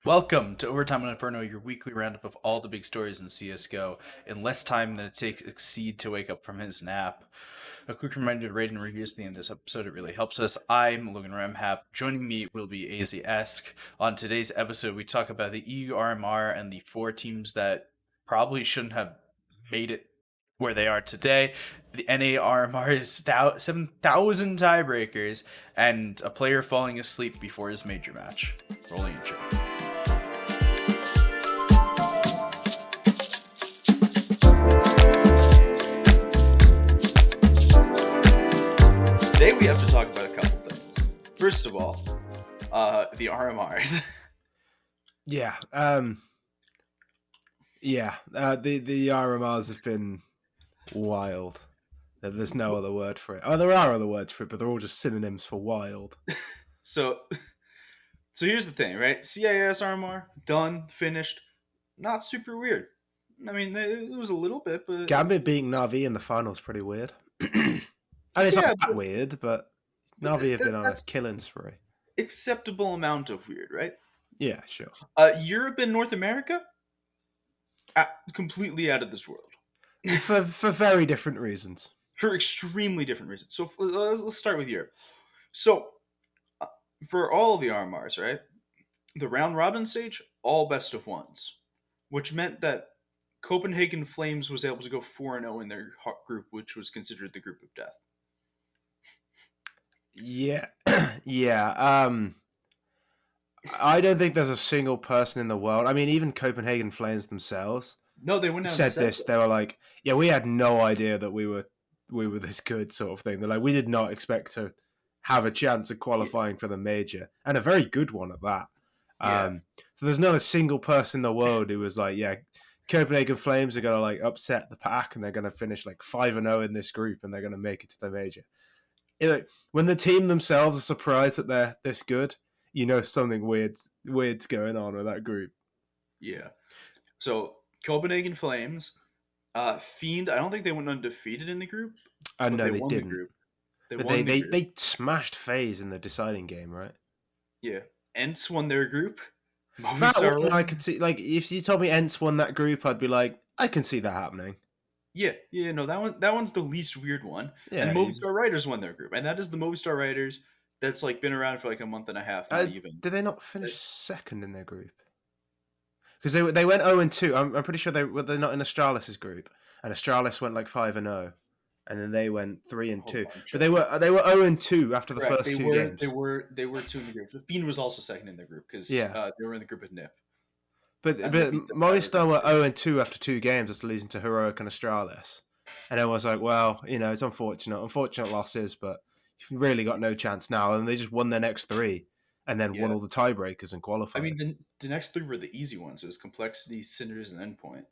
Welcome to Overtime on Inferno, your weekly roundup of all the big stories in CSGO in less time than it takes Exceed to wake up from his nap. A quick reminder to rate and review us at the end of this episode, it really helps us. I'm Logan Ramhap. Joining me will be Aizyesque. On today's episode, we talk about the EURMR and the four teams that probably shouldn't have made it where they are today. The NARMR is 7,000 tiebreakers and a player falling asleep before his major match. Rolling intro. Today we have to talk about a couple things. First of all, the RMRs. The RMRs have been wild. There's no other word for it. Oh, there are other words for it, but they're all just synonyms for wild. So here's the thing, right? CIS RMR, done, finished. Not super weird. I mean, it was a little bit, but... Gambit beating Na'Vi in the final is pretty weird. I mean, it's not that weird, but Na'Vi have been on a killing spree. Acceptable amount of weird, right? Yeah, sure. Europe and North America? Completely out of this world. For very different reasons. For extremely different reasons. So let's start with Europe. So, for all of the RMRs, right? The round robin stage, all best of ones. Which meant that Copenhagen Flames was able to go 4-0 in their group, which was considered the group of death. Yeah. Yeah. I don't think there's a single person in the world. I mean, even Copenhagen Flames themselves. No, they wouldn't have said this. They were like, "Yeah, we had no idea that we were this good," sort of thing. They're like, "We did not expect to have a chance of qualifying for the major, and a very good one at that." So there's not a single person in the world who was like, "Yeah, Copenhagen Flames are gonna like upset the pack, and they're gonna finish like 5-0 in this group, and they're gonna make it to the major." When the team themselves are surprised that they're this good, you know something weird's going on with that group. Yeah. So Copenhagen Flames, Fiend. I don't think they went undefeated in the group. No, they won didn't. The group. They smashed FaZe in the deciding game, right? Yeah. Ents won their group. That one I could see. Like, if you told me Ents won that group, I'd be like, I can see that happening. Yeah, no, that one's the least weird one. Yeah, and Movistar Riders won their group, and that is the Movistar Riders that's like been around for like a month and a half. Not even. Did they not finish second in their group? Because they went 0-2. I'm pretty sure they're not in Astralis' group, and Astralis went like 5-0, and then they went 3-2. But they were 0-2 after the first two games. They were 2 in the group. The Fiend was also second in their group because they were in the group with NIF. But Movistar were 0-2 after 2 games after losing to Heroic and Astralis. And everyone's like, well, it's unfortunate losses, but you've really got no chance now. And they just won their next 3 and then won all the tiebreakers and qualified. I mean, the next 3 were the easy ones. It was Complexity, Cinders, and Endpoint.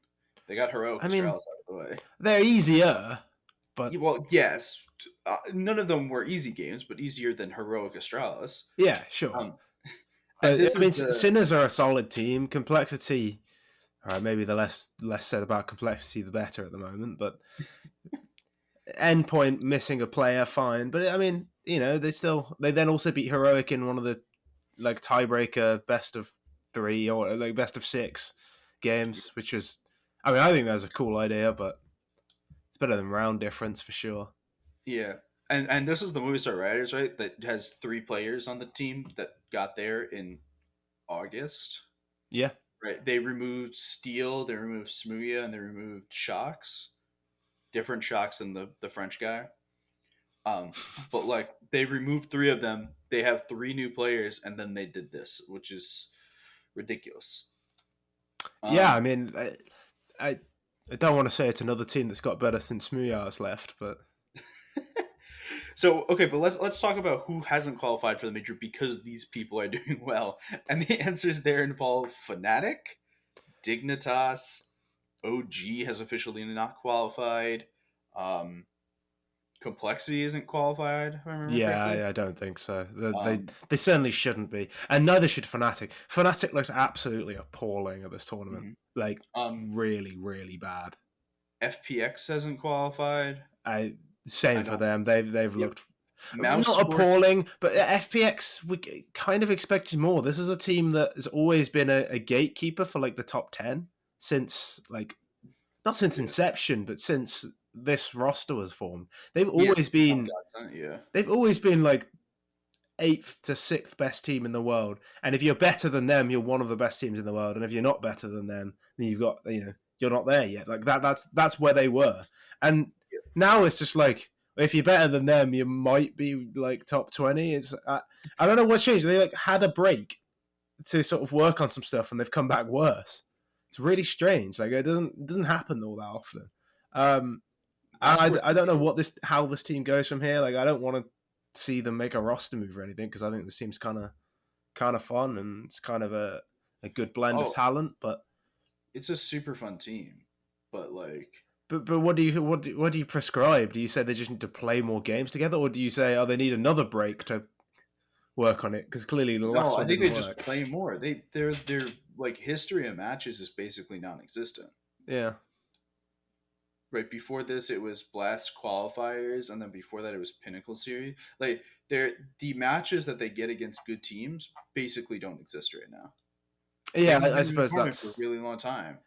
They got Heroic Astralis out of the way. They're easier, but... Well, yes. None of them were easy games, but easier than Heroic Astralis. Yeah, sure. Sinners are a solid team. Complexity, maybe the less said about Complexity, the better at the moment. But Endpoint missing a player, fine. But I mean, they then also beat Heroic in one of the like tiebreaker best of 3 or like best of 6 games, which was, I mean, I think that was a cool idea, but it's better than round difference for sure. Yeah. And this is the Movistar Riders, right? That has 3 players on the team that got there in August. Yeah. Right. They removed Steel, they removed Smooya, and they removed Shocks. Different Shocks than the French guy. But like they removed 3 of them. They have 3 new players, and then they did this, which is ridiculous. Yeah, I mean, I don't want to say it's another team that's got better since Smooya's left, but. So, okay, but let's talk about who hasn't qualified for the major because these people are doing well. And the answers there involve Fnatic, Dignitas, OG has officially not qualified, Complexity isn't qualified, if I remember correctly. I don't think so. They certainly shouldn't be. And neither should Fnatic. Fnatic looked absolutely appalling at this tournament. Mm-hmm. Really, really bad. FPX hasn't qualified. Same for them. They've looked Mouse Not Sports. appalling, but FPX, we kind of expected more. This is a team that has always been a gatekeeper for like the top 10 since like, not since Yeah. inception, but since this roster was formed. They've Yes, always Tom been Godson, yeah. they've always been like eighth to sixth best team in the world. And if you're better than them, you're one of the best teams in the world. And if you're not better than them, then you've got, you're not there yet. Like that's where they were. And now it's just like, if you're better than them, you might be like top 20. It's I don't know what's changed. They like had a break to sort of work on some stuff, and they've come back worse. It's really strange. Like it doesn't happen all that often. I don't know how this team goes from here. Like I don't want to see them make a roster move or anything, because I think this team's kind of fun, and it's kind of a good blend of talent. But it's a super fun team. But like, but what do you prescribe? Do you say they just need to play more games together, or do you say they need another break to work on it? Because clearly the last one I think they didn't just work. play more. Their like history of matches is basically non-existent. Yeah. Right before this, it was Blast qualifiers, and then before that, it was Pinnacle series. Like the matches that they get against good teams basically don't exist right now. Yeah, I suppose that's for a really long time.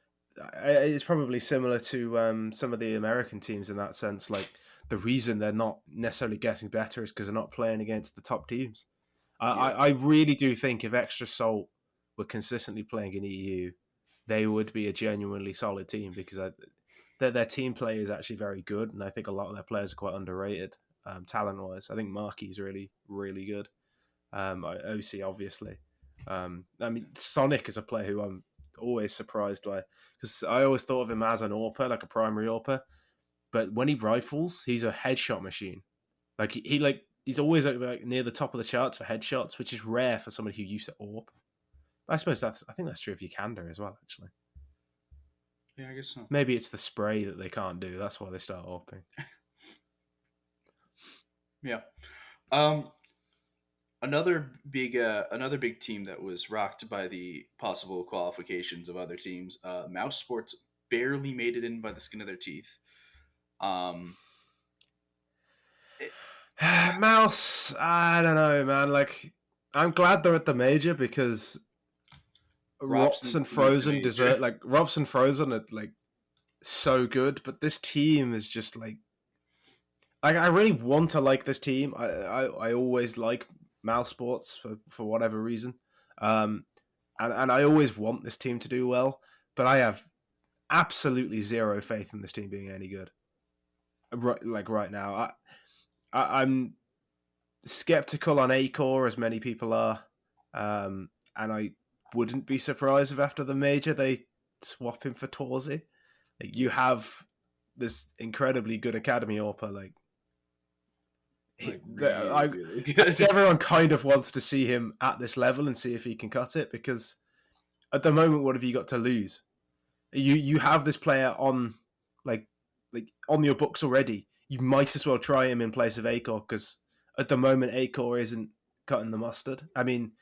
It's probably similar to some of the American teams in that sense. Like the reason they're not necessarily getting better is because they're not playing against the top teams. I really do think if Extra Salt were consistently playing in EU, they would be a genuinely solid team, because their team play is actually very good, and I think a lot of their players are quite underrated talent-wise. I think Marky's really, really good. OC, obviously. I mean, Sonic is a player who I'm always surprised by, because I always thought of him as an AWPer, like a primary AWPer, but when he rifles, he's a headshot machine. Like he's always like near the top of the charts for headshots, which is rare for somebody who used to AWP. I suppose I think that's true of Yakander as well, actually. Yeah, I guess so. Maybe it's the spray that they can't do. That's why they start AWPing. Yeah. Another big team that was rocked by the possible qualifications of other teams. Mouse Sports barely made it in by the skin of their teeth. Mouse, I don't know, man. Like, I'm glad they're at the major, because Rops and Frozen deserve, like, Rops and Frozen are like so good, but this team is just like I really want to like this team. I always like Mouse Sports for whatever reason, and I always want this team to do well, but I have absolutely zero faith in this team being any good. Right now, I'm skeptical on Acor, as many people are, and I wouldn't be surprised if after the major they swap him for Torzi. Like, you have this incredibly good academy AWPer, really good. Everyone kind of wants to see him at this level and see if he can cut it, because at the moment, what have you got to lose? You have this player on like on your books already. You might as well try him in place of Acor, because at the moment Acor isn't cutting the mustard. I mean,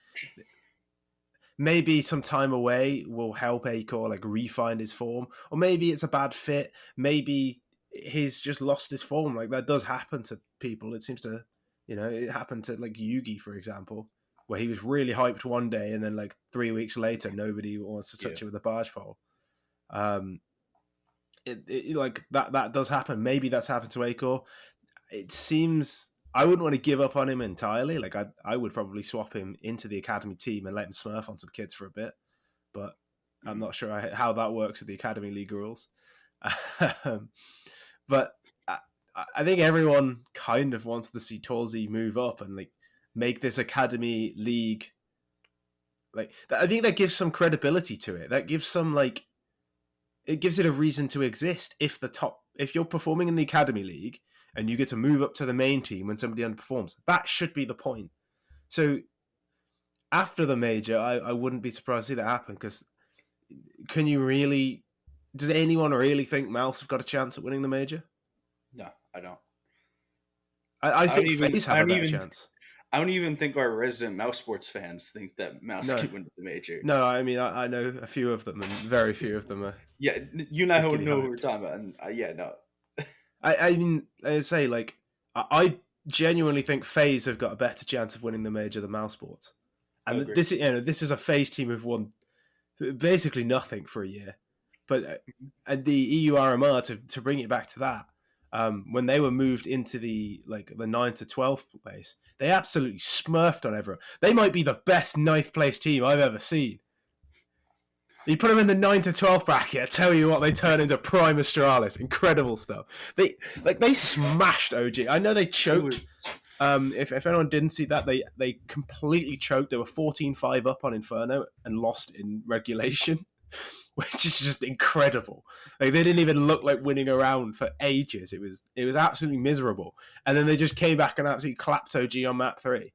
maybe some time away will help Acor like refine his form, or maybe it's a bad fit. Maybe he's just lost his form. Like, that does happen to people. It seems to, it happened to like Yugi, for example, where he was really hyped one day, and then like 3 weeks later, nobody wants to touch it with a barge pole. Like that does happen. Maybe that's happened to Acor. It seems I wouldn't want to give up on him entirely. Like, I would probably swap him into the academy team and let him smurf on some kids for a bit, but I'm not sure how that works with the academy league rules. But I think everyone kind of wants to see Torzi move up and like make this academy league. Like, I think that gives some credibility to it. That gives some it gives it a reason to exist. If you're performing in the academy league and you get to move up to the main team when somebody underperforms, that should be the point. So after the major, I wouldn't be surprised to see that happen, because does anyone really think Mouse have got a chance at winning the major? No, I don't. I think FaZe have a better chance. I don't even think our resident Mouse Sports fans think that Mouse can win the major. No, I mean, I know a few of them, and very few of them are. Yeah, you know who we're talking about, and no. I mean, I say, like, I genuinely think FaZe have got a better chance of winning the major than Mousesports. And Agree. this is a FaZe team who've won basically nothing for a year. But and the EURMR to bring it back to that, when they were moved into the 9 to 12th place, they absolutely smurfed on everyone. They might be the best 9th place team I've ever seen. You put them in the 9 to 12 bracket, I tell you what, they turn into Prime Astralis. Incredible stuff. They smashed OG. I know they choked. If anyone didn't see that, they completely choked. They were 14-5 up on Inferno and lost in regulation, which is just incredible. Like, they didn't even look like winning a round for ages. It was absolutely miserable. And then they just came back and absolutely clapped OG on map 3.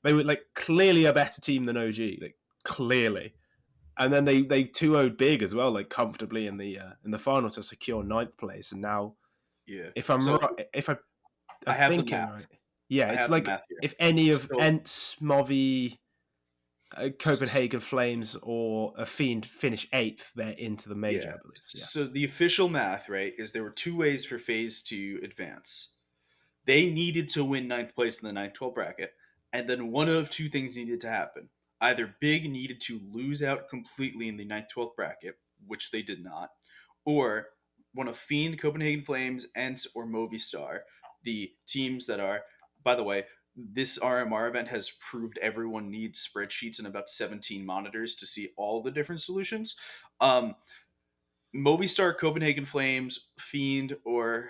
They were like clearly a better team than OG, like clearly. And then they 2-0'd big as well, like comfortably in the final to secure 9th place. And now, if I'm right, if I'm have thinking the math. right, yeah, it's like if any of Ents, Movi, Copenhagen Flames, or a Fiend finish 8th, they're into the major, I believe. Yeah. So the official math, right, is there were 2 ways for FaZe to advance. They needed to win 9th place in the 9-12 bracket, and then one of 2 things needed to happen. Either Big needed to lose out completely in the 9-12 bracket, which they did not, or one of Fiend, Copenhagen Flames, Ents, or Movistar, the teams that are, by the way, this RMR event has proved everyone needs spreadsheets and about 17 monitors to see all the different solutions. Movistar, Copenhagen Flames, Fiend, or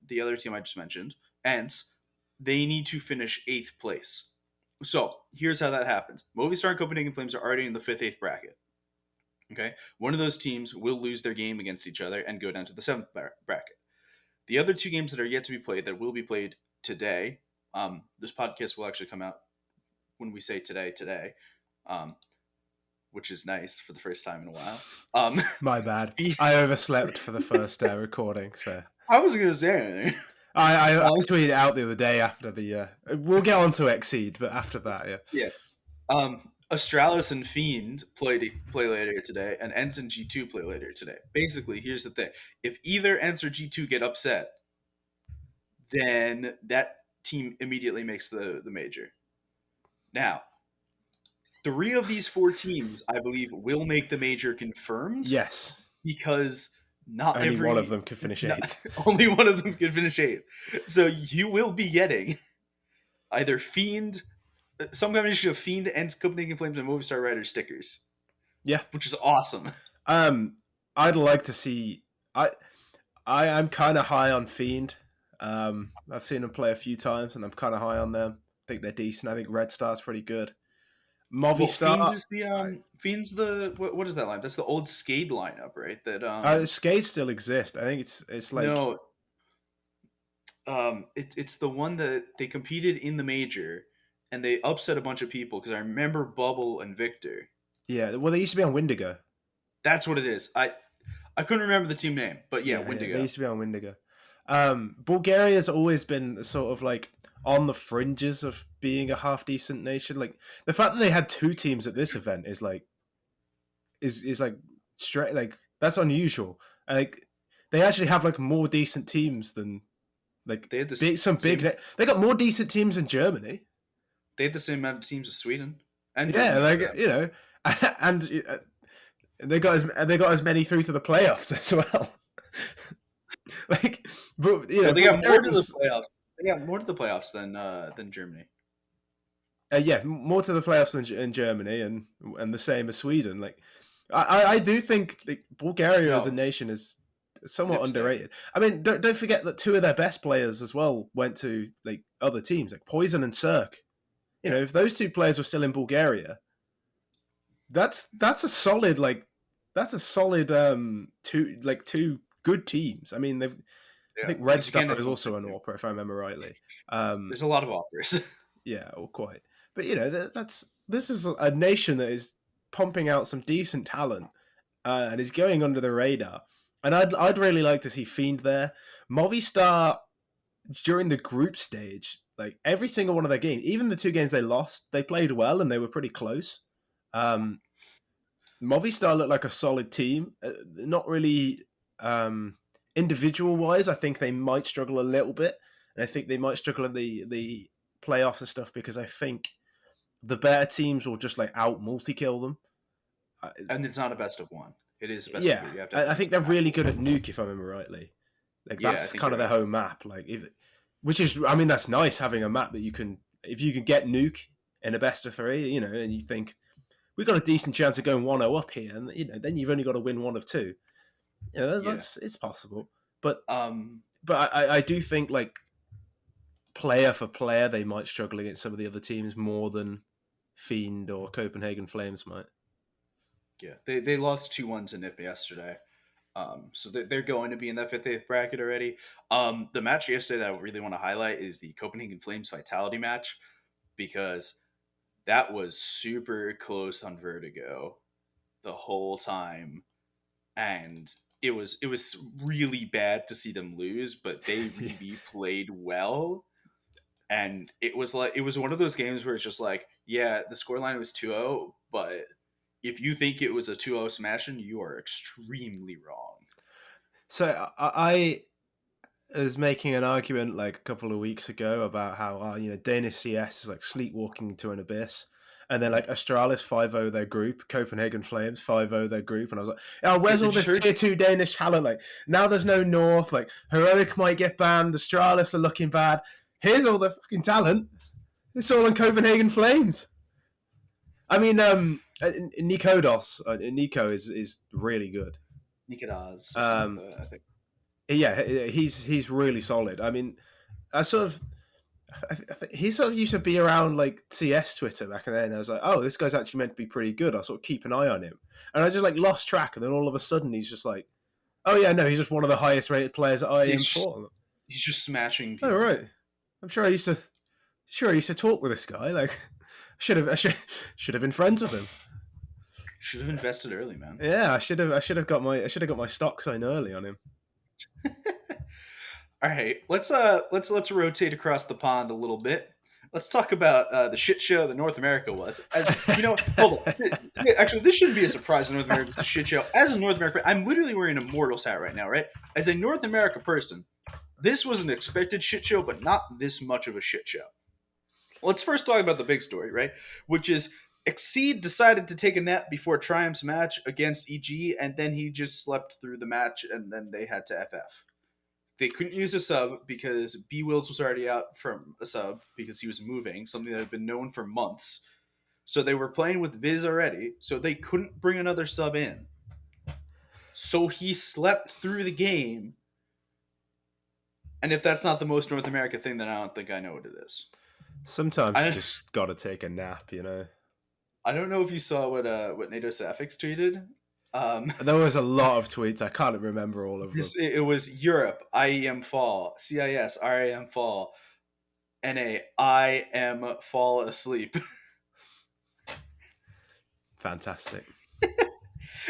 the other team I just mentioned, Ents, they need to finish 8th place. So here's how that happens. Movistar and Copenhagen Flames are already in the 5th, 8th bracket. Okay, one of those teams will lose their game against each other and go down to the 7th bracket. The other 2 games that are yet to be played, that will be played today. This podcast will actually come out when we say today, which is nice for the first time in a while. My bad. I overslept for the first recording, so I wasn't going to say anything. I tweeted out the other day after the. We'll get on to Exceed, but after that, yeah. Astralis and Fiend play later today, and Ents and G2 play later today. Basically, here's the thing: if either Ents or G2 get upset, then that team immediately makes the major. Now, 3 of these 4 teams, I believe, will make the major confirmed. Yes, because not only one of them could finish 8th. Only one of them could finish 8th. So you will be getting either Fiend, some combination of Fiend, Ents, Copenhagen Flames, and Movistar Riders stickers. Yeah, which is awesome. I'd like to see. I'm kind of high on Fiend. I've seen them play a few times, and I'm kind of high on them. I think they're decent. I think Red Star's pretty good. Movistar. Well, Fiend is the Fiend's the what is that line? That's the old Skade lineup, right? That Skade still exists. I think it's like no. It's the one that they competed in the major, and they upset a bunch of people because I remember Bubble and Victor. Yeah, well, they used to be on Windigo. That's what it is. I couldn't remember the team name, but yeah, Windigo. They used to be on Windigo. Bulgaria's always been sort of like on the fringes of being a half decent nation. Like the fact that they had 2 teams at this event is like straight, like that's unusual. Like they actually have like more decent teams than like they had they got more decent teams than Germany. They had the same amount of teams as Sweden. And and they got as many through to the playoffs as well. Like, but they got more to the playoffs. They got more to the playoffs than Germany. More to the playoffs than Germany, and the same as Sweden. Like, I do think like, Bulgaria as a nation is somewhat underrated. I mean, don't forget that 2 of their best players as well went to like other teams, like Poison and Cirque. You know, if those 2 players were still in Bulgaria, that's a solid 2 good teams. I mean, I think Red Star is also an AWPer, if I remember rightly. There's a lot of AWPers. Yeah, well, quite. But you know, this is a nation that is pumping out some decent talent and is going under the radar. And I'd really like to see Fiend there. Movistar during the group stage, like every single one of their games, even the 2 games they lost, they played well and they were pretty close. Movistar looked like a solid team. Not really individual wise, I think they might struggle a little bit, and I think they might struggle in the playoffs and stuff because I think the better teams will just like out multi kill them. And it's not a best of one. It is a best of Yeah, three. You have to have I think they're decent really map. good at Nuke, if I remember rightly. Like Yeah, I that's think kind of you're their right. home map. Like which is, I mean, that's nice having a map that you can, if you can get Nuke in a best of three, you know, and you think we've got a decent chance of going 1-0 up here, and you know, then you've only got to win one of two. You know, Yeah. that's it's possible, but Um, I do think like player for player they might struggle against some of the other teams more than Fiend or Copenhagen Flames might. yeah, they lost 2-1 to NIP yesterday. So they're going to be in that 5th bracket already. The match yesterday that I really want to highlight is the Copenhagen Flames Vitality match, because that was super close on Vertigo the whole time, and it was really bad to see them lose, but they really played well. And it was one of those games where it's just like, yeah, the scoreline was 2-0, but if you think it was a 2-0 smashing, you are extremely wrong. So I was making an argument like a couple of weeks ago about how you know, Danish CS is like sleepwalking into an abyss, and then like Astralis 5-0 their group, Copenhagen Flames 5-0 their group, and I was like, oh, where's all this tier 2 Danish talent? Like now there's no North, like Heroic might get banned, Astralis are looking bad. Here's all the fucking talent. It's all on Copenhagen Flames. I mean, Nico is really good. Nikodas, I think. Yeah, he's really solid. I mean, I think he sort of used to be around like CS Twitter back then. I was like, oh, this guy's actually meant to be pretty good. I'll sort of keep an eye on him, and I just like lost track. And then all of a sudden, he's just like, oh yeah, no, he's just one of the highest rated players at IM4. He's just smashing people. Oh right, I'm sure I used to talk with this guy. Like, should have been friends with him. Should have invested early, man. Yeah, I should have got my stock sign early on him. All right, let's rotate across the pond a little bit. Let's talk about the shit show that North America was. As you know, hold on. Actually, this shouldn't be a surprise. North America was a shit show. As a North American, I'm literally wearing a Mortals hat right now, right? As a North America person, this was an expected shit show, but not this much of a shit show. Let's first talk about the big story, right? Which is Exceed decided to take a nap before Triumph's match against EG, and then he just slept through the match, and then they had to FF. They couldn't use a sub because B Wills was already out from a sub because he was moving, something that had been known for months. So they were playing with Viz already, so they couldn't bring another sub in. So he slept through the game. And if that's not the most North America thing, then I don't think I know what it is. Sometimes you just gotta take a nap, you know. I don't know if you saw what NATO Sapphics tweeted. There was a lot of tweets. I can't remember all of them. It was Europe, IEM fall, CIS, RAM fall, NA, I am fall asleep. Fantastic.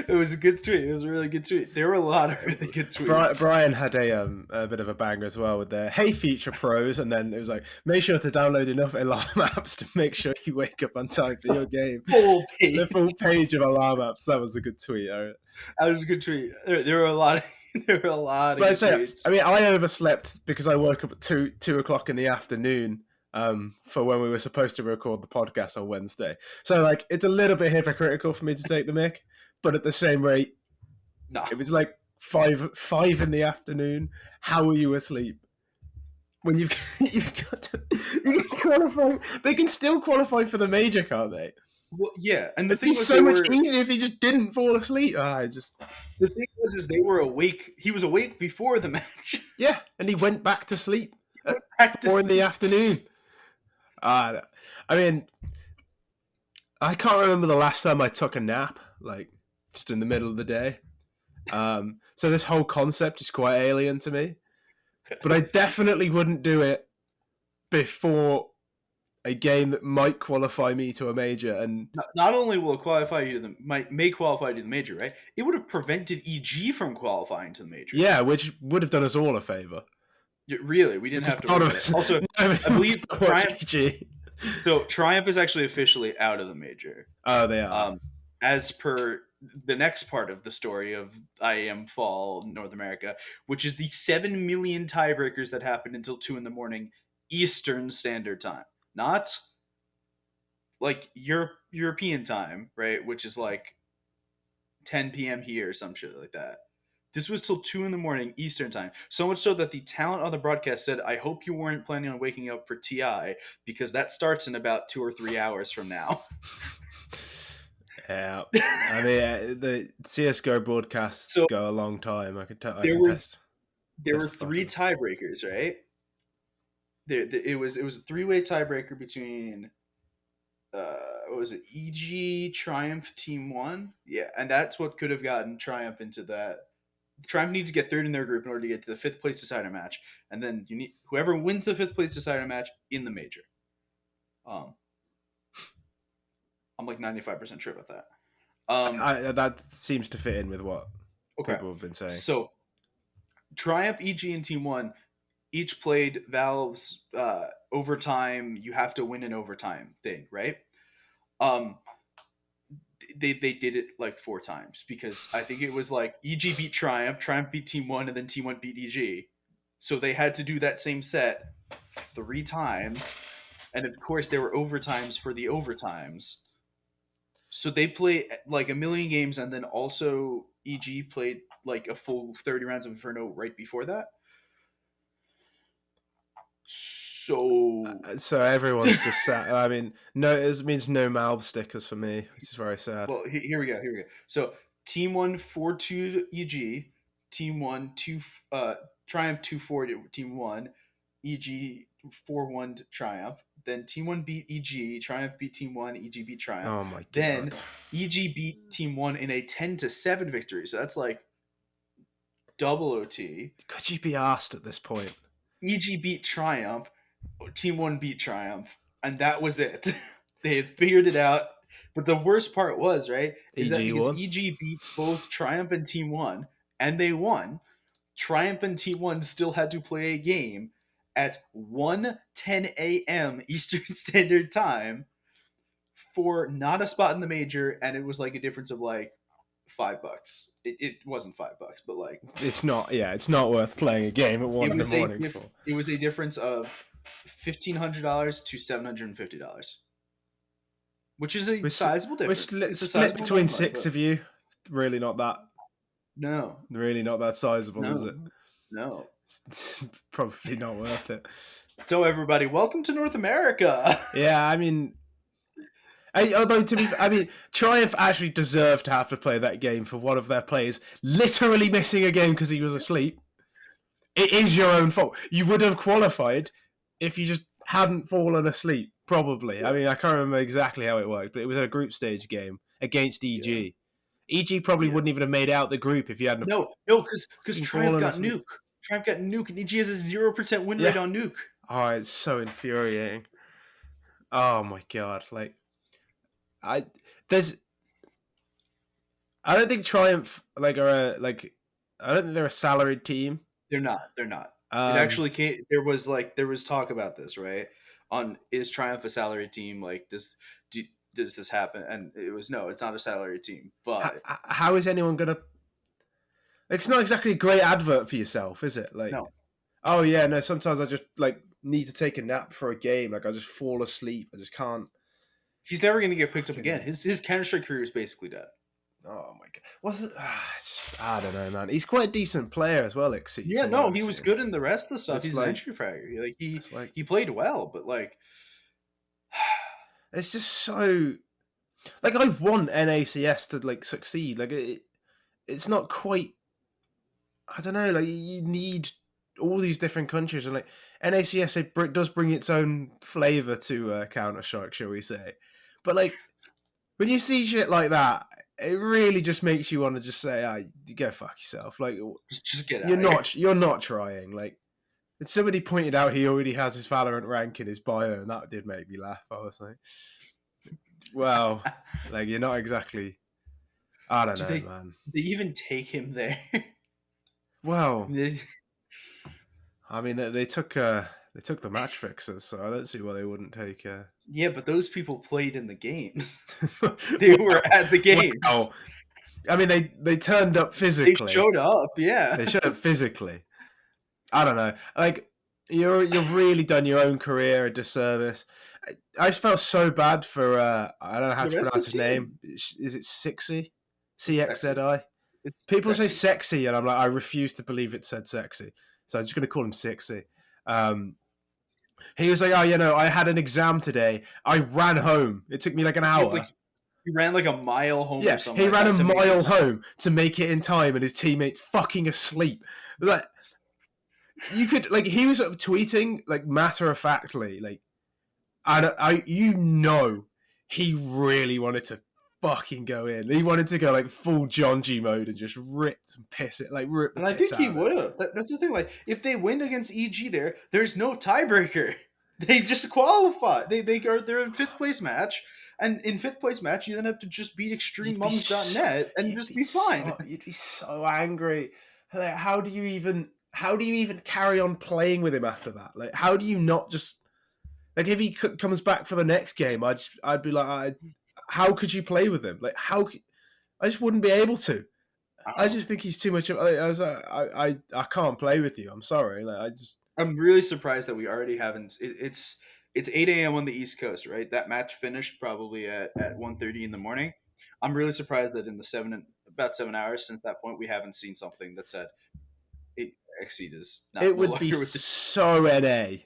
It was a good tweet. It was a really good tweet. There were a lot of really good tweets. Brian had a bit of a banger as well with their "Hey Feature Pros," and then it was like, "Make sure to download enough alarm apps to make sure you wake up on time for your game." The full page of alarm apps. That was a good tweet. Right? That was a good tweet. There were a lot of tweets. I mean, I overslept because I woke up at 2 o'clock in the afternoon for when we were supposed to record the podcast on Wednesday. So like, it's a little bit hypocritical for me to take the mic. But at the same rate, no. It was like 5 in the afternoon. How were you asleep? When you've got to you can qualify, they can still qualify for the major, can't they? Well, yeah, and the It'd thing be was so much easier if he just didn't fall asleep. The thing was they were awake. He was awake before the match. Yeah, and he went back to sleep at 4 in the afternoon. I mean, I can't remember the last time I took a nap, like just in the middle of the day. So this whole concept is quite alien to me. But I definitely wouldn't do it before a game that might qualify me to a major. And not only will it qualify you to may qualify you to the major, right? It would have prevented EG from qualifying to the major. Yeah, which would have done us all a favor. Really, we didn't have to. Also, I believe Triumph. So Triumph is actually officially out of the major. Oh, they are. As per the next part of the story of IAM Fall North America, which is the 7 million tiebreakers that happened until 2 in the morning Eastern Standard Time. Not like European time, right? Which is like 10 p.m. here or some shit like that. This was till 2 in the morning Eastern time. So much so that the talent on the broadcast said, I hope you weren't planning on waking up for TI because that starts in about 2 or 3 hours from now. Yeah, I mean the CS:GO broadcasts So go a long time. I there can were there were testify to three that. tiebreakers, right? It was a three-way tiebreaker between what was it, EG, Triumph, Team One, yeah, and that's what could have gotten Triumph into that. Triumph needs to get third in their group in order to get to the fifth place decider match, and then you need whoever wins the fifth place decider match in the major. Um, I'm like 95% sure about that. That seems to fit in with what Okay, people have been saying. so Triumph, EG, and Team One each played Valve's overtime. You have to win an overtime thing, right? Um, they did it like 4 times because I think it was like EG beat Triumph, Triumph beat Team One, and then Team One beat EG. So they had to do that same set 3 times, and of course there were overtimes for the overtimes. So they play like a million games, and then also EG played like a full 30 rounds of Inferno right before that. So So everyone's just sat. I mean, no, it means no Malb stickers for me, which is very sad. well, here we go. Here we go. So Team One 4-2 to EG, Team One two Triumph 2-4 to Team One, EG 4-1 to Triumph. Then Team One beat EG, Triumph beat Team One, EG beat Triumph. Oh my Then god! EG beat Team One in a 10-7 victory. So that's like double OT. Could you be asked at this point? EG beat Triumph, Team One beat Triumph, and that was it. They had figured it out. But the worst part was, right, is that EG because won. EG beat both Triumph and Team One, and they won, Triumph and Team One still had to play a game at 1:10 a.m. Eastern Standard Time for not a spot in the major, and it was like a difference of like $5. It wasn't $5, but like It's not. Yeah, it's not worth playing a game at one it in the was a morning for. it was a difference of $1,500 to $750, which is a sizable We're difference. It's a split sizable between number, six but of you. Really not that. no, Really not that sizable, is no, it? no. It's probably not worth it. So everybody, welcome to North America. Yeah, I mean, although I mean, Triumph actually deserved to have to play that game for one of their players literally missing a game because he was asleep. It is your own fault. You would have qualified if you just hadn't fallen asleep. Probably. I mean, I can't remember exactly how it worked, but it was a group stage game against EG. Yeah. EG probably Yeah. wouldn't even have made out the group if you hadn't. No, because Triumph got nuke. Triumph got nuke, and EG has a 0% win rate on nuke. Oh, it's so infuriating. Oh my god! Like, I don't think Triumph I don't think they're a salaried team. They're not. It actually came. There was talk about this, right? On is Triumph a salary team? Like, does this happen? And it was no. It's not a salary team. But how is anyone gonna? It's not exactly a great advert for yourself, is it? Like, no. Oh yeah, no. Sometimes I just need to take a nap for a game. Like I just fall asleep. I just can't. He's never going to get picked up again. His Counter-Strike career is basically dead. Oh my god, wasn't? I don't know, man. He's quite a decent player as well. Yeah, no, he was good in the rest of the stuff. It's He's like, an entry fragger. Like he played well, but like it's just so. Like I want NACS to succeed. Like it's not quite. I don't know. Like you need all these different countries, and like NACS, it does bring its own flavor to Counter Strike, shall we say? But like when you see shit like that, it really just makes you want to just say, "Ah, go fuck yourself." Like just get out. You're not trying. Like somebody pointed out, he already has his Valorant rank in his bio, and that did make me laugh. I was like, "Well, like you're not exactly." I don't know, man. They even take him there. Well, I mean, they took the match fixers, so I don't see why they wouldn't take. Yeah, but those people played in the games. They were at the games. I mean, they turned up They physically. showed up, yeah. They showed up physically. I don't know. Like you've really done your own career a disservice. I just felt so bad for I don't know how The to rest of pronounce the his name. team. Is it Sixy? It's sexy. CXZI? It's People say sexy. sexy, and I'm like, I refuse to believe it said sexy. So I'm just gonna call him Sixy. He was like, oh, I had an exam today. I ran home. It took me like an hour. He ran like a mile home or Yeah, something he like ran a that to make it in mile time. home to make it in time, and his teammates fucking asleep. Like, you could like he was tweeting like matter of factly, like, and he really wanted to fucking go in. He wanted to go like full John G mode and just rip the And I piss think he out of it. would have. That's the thing. Like, if they win against EG, there's no tiebreaker. They just qualify. They're in fifth place match, and in fifth place match, you then have to just beat ExtremeMums.net and just be fine. You'd be so angry. Like, how do you even carry on playing with him after that? Like, how do you not just like if he comes back for the next game? I'd be like, how could you play with him? Like, I just wouldn't be able to. I don't I know. just think he's too much. I was like, I can't play with you. I'm sorry. Like, I just I'm really surprised that we already haven't. It's 8 a.m. on the East Coast, right? That match finished probably at 1:30 in the morning. I'm really surprised that in the about 7 hours since that point, we haven't seen something that said Exceed is it no would be longer with so NA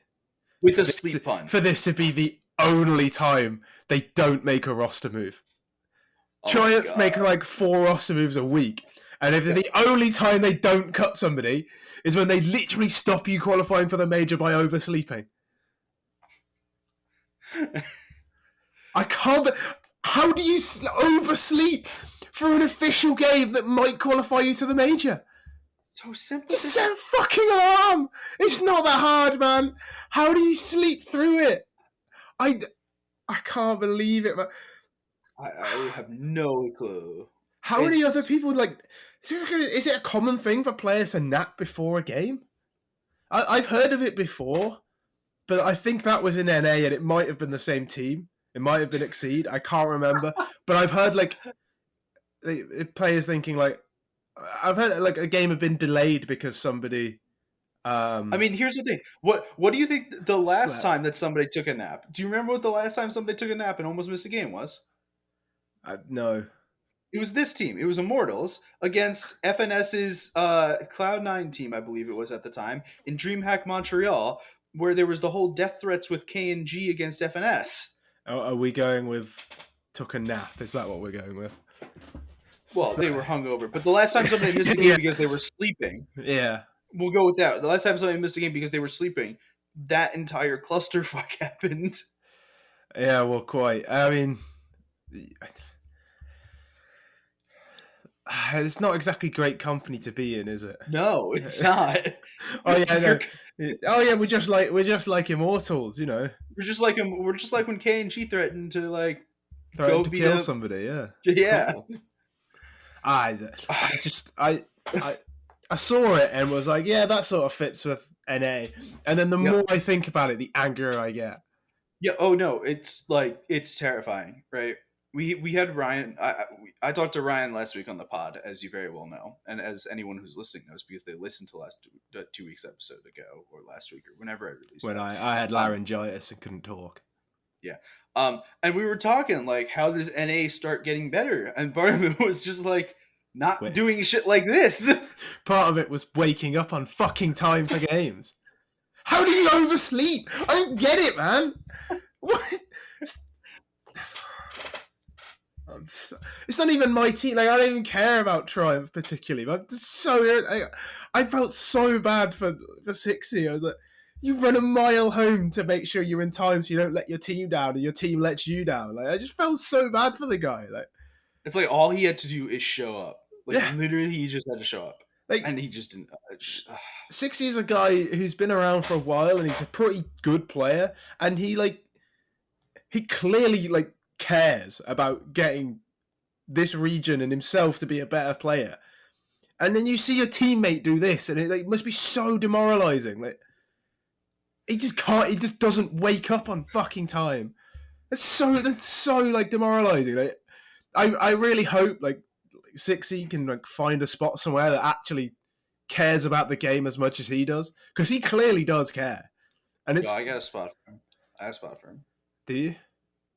with a sleep pun. for this to be the only time they don't make a roster move. Oh my Triumph god! make like 4 roster moves a week, and if Yeah. the only time they don't cut somebody is when they literally stop you qualifying for the major by oversleeping. I can't. How do you oversleep for an official game that might qualify you to the major? So simple. Just set a fucking alarm. It's not that hard, man. How do you sleep through it? I can't believe it, man. I have no clue. How many other people like? Is it a common thing for players to nap before a game? I've heard of it before, but I think that was in NA, and it might have been the same team. It might have been Exceed. I can't remember, but I've heard like players thinking like I've heard like a game had been delayed because somebody. I mean, here's the thing. What do you think the last Slept. time that somebody took a nap? Do you remember what the last time somebody took a nap and almost missed a game was? No. It was this team. It was Immortals against FNS's Cloud9 team, I believe it was at the time, in DreamHack Montreal, where there was the whole death threats with KNG against FNS. Are we going with took a nap? Is that what we're going with? Well, they were hungover, but the last time somebody missed a game Yeah. because they were sleeping, Yeah. we'll go with that. The last time somebody missed a game because they were sleeping, that entire clusterfuck happened. Yeah, well, quite. I mean, it's not exactly great company to be in, is it? No, it's not. Oh yeah, no. Oh yeah, we're just like Immortals, you know. We're just like him. We're just like when KNG threatened to like Threatening go to beat kill up. somebody, yeah. Yeah. Cool. I saw it and was like, yeah, that sort of fits with NA. And then the more I think about it, the angrier I get. Yeah. Oh no, it's terrifying, right? We had Ryan. I talked to Ryan last week on the pod, as you very well know, and as anyone who's listening knows, because they listened to last 2 weeks episode ago or last week or whenever I released. When I had laryngitis and couldn't talk. Yeah. And we were talking like, how does NA start getting better? And part of it was just like not doing shit like this. Part of it was waking up on fucking time for games. How do you oversleep? I don't get it, man. What? It's not even my team. Like, I don't even care about Triumph particularly. But I'm just so I felt so bad for 60. I was like, you run a mile home to make sure you're in time so you don't let your team down, and your team lets you down. Like, I just felt so bad for the guy. Like, it's like all he had to do is show up. Like, yeah. literally, he just had to show up. Like, and he just didn't. 60 is a guy who's been around for a while, and he's a pretty good player, and he clearly like cares about getting this region and himself to be a better player. And then you see your teammate do this, and it must be so demoralizing. Like, he just can't. He just doesn't wake up on fucking time. That's so like demoralizing. Like, I really hope like 6E can like find a spot somewhere that actually cares about the game as much as he does, because he clearly does care. And Yo, it's I got a spot for him. I got a spot for him. do you?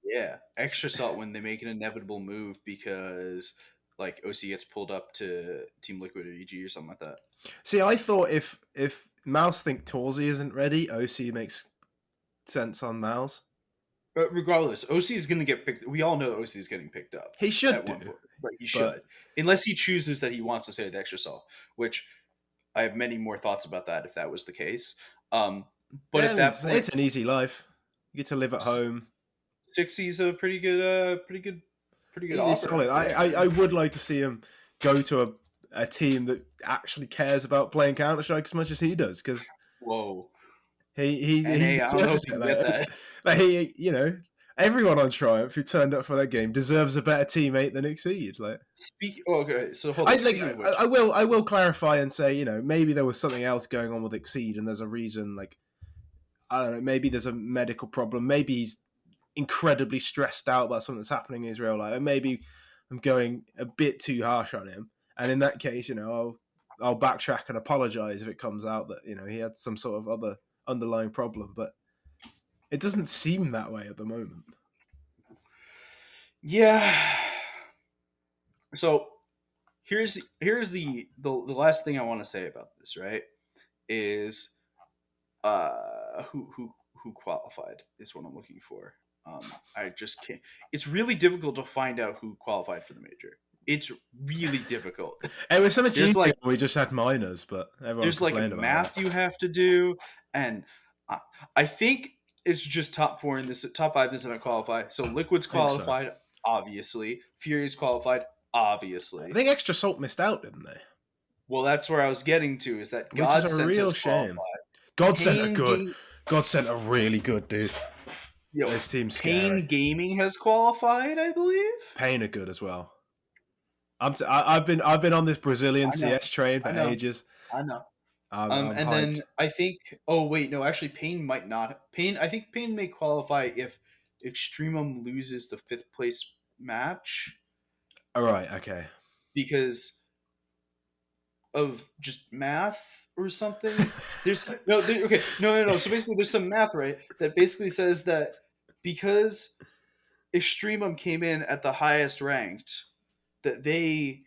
Yeah, extra salt when they make an inevitable move because like OC gets pulled up to Team Liquid or EG or something like that. See, I thought if Mouse think Torsey isn't ready, OC makes sense on Mouse. But regardless, OC is going to get picked. We all know OC is getting picked up. He should at do, one point. Like he but should, unless he chooses that he wants to stay with extra salt, which I have many more thoughts about that if that was the case. But yeah, at that point, it's an easy life. You get to live at home. 6E's a pretty good He's offer. solid. I would like to see him go to a team that actually cares about playing Counter Strike as much as he does, because Whoa. he I don't know if deserves you it. can get that. Like he, everyone on Triumph who turned up for that game deserves a better teammate than Exceed. Like Okay, so hold on. I will clarify and say, maybe there was something else going on with Exceed, and there's a reason. Like I don't know, maybe there's a medical problem. Maybe he's incredibly stressed out about something that's happening in his real life, and maybe I'm going a bit too harsh on him. And in that case, I'll backtrack and apologize if it comes out that he had some sort of other underlying problem, but it doesn't seem that way at the moment. Yeah. So here's the last thing I want to say about this, right? Is who qualified is what I'm looking for. I just can't. It's really difficult to find out who qualified for the major. It's really difficult. It was so much There's easier when we just had minors, but everyone there's like complained about math it. you have to do, and I think it's just top 4 in this, top 5 in this event qualify. So Liquid's qualified, obviously. Fury's qualified, obviously. I think Extra Salt missed out, didn't they? Well, that's where I was getting to. Is that Which is a real shame. Godsent are good. Godsent are really good, dude. Yo, this team's Pain scary. Gaming has qualified, I believe. Pain are good as well. I've been on this Brazilian CS train for ages. I know. I'm and hyped. then I think. Oh wait, no. Actually, Pain might not. Pain. I think Pain may qualify if Extremum loses the 5th place match. All right. Okay. Because of just math or something. There's no. Okay. No. So basically, there's some math, right? That basically says that because Extremum came in at the highest ranked, that they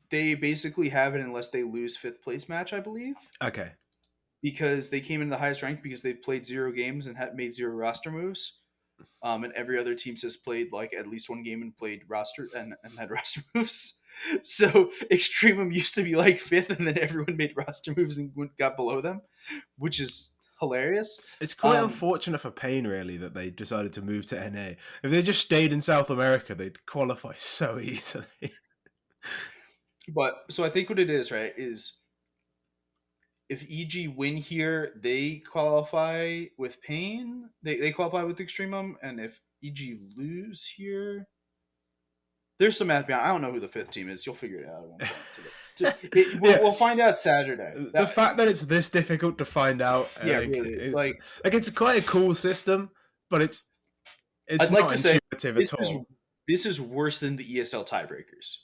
basically have it unless they lose 5th place match, I believe. Okay. Because they came in the highest rank because they played 0 games and had made 0 roster moves. And every other team has played like at least 1 game and played roster and had roster moves. So Extremum used to be like 5th, and then everyone made roster moves and got below them, which is hilarious. It's quite unfortunate for Pain, really, that they decided to move to NA. If they just stayed in South America, they'd qualify so easily. But so I think what it is, right, is if EG win here, they qualify with Pain. They qualify with Extremum, and if EG lose here, there's some math behind. I don't know who the 5th team is. You'll figure it out. We'll find out Saturday. The fact that it's this difficult to find out, really, like it's quite a cool system, but it's I'd not like to say intuitive at all. This is worse than the ESL tiebreakers.